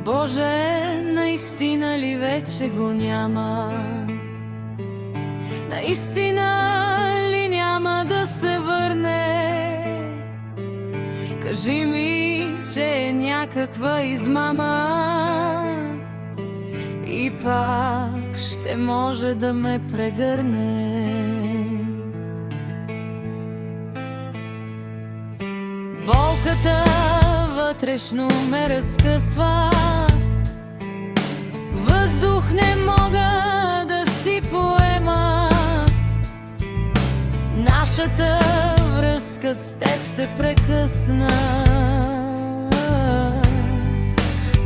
Боже, наистина ли вече го няма? Наистина ли няма да се върне? Кажи ми, че е някаква измама и пак ще може да ме прегърне. Болката вътрешно ме разкъсва, въздух не мога да си поема. Нашата връзка с теб се прекъсна,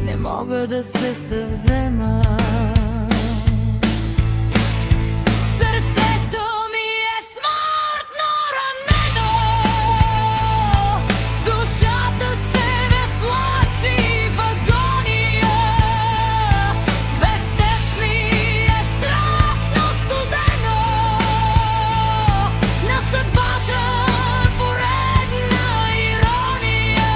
не мога да се съвзема. Сърцето ми е смъртно ранено, душата се ме влачи в агония. Без теб ми е страшно студено, на съдбата поредна ирония.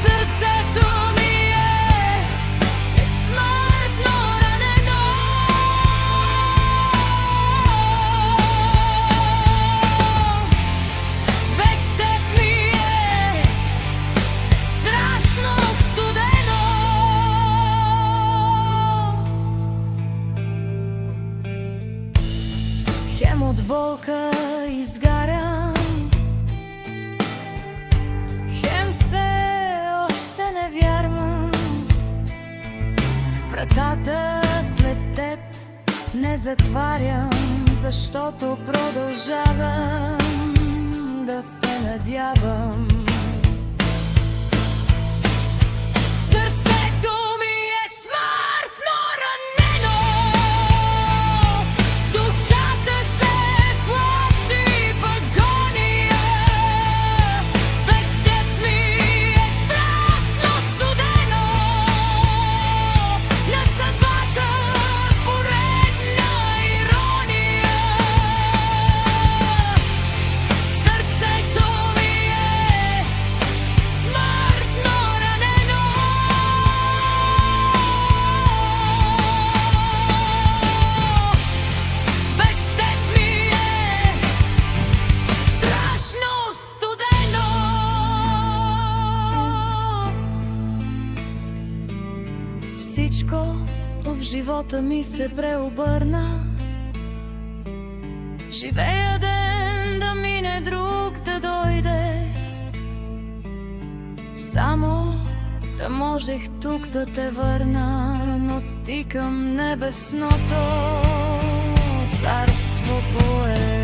Сърцето ми е смъртно ранено. Без теб ми е страшно студено. Хем от болка изгарям, хем все още не вярвам. Вратата след теб не затварям, защото продължавам да се надявам. Сърцето ми е смъртно ранено, душата се влачи в агония. Без теб ми е страшно студено, на съдбата поредна ирония. Сърцето ми е смъртно ранено. Без теб ми е страшно студено. Всичко в живота ми се преобърна. Живея ден да мине, друг да дойде, само да можех тук да те върна. Но ти към небесното царство пое.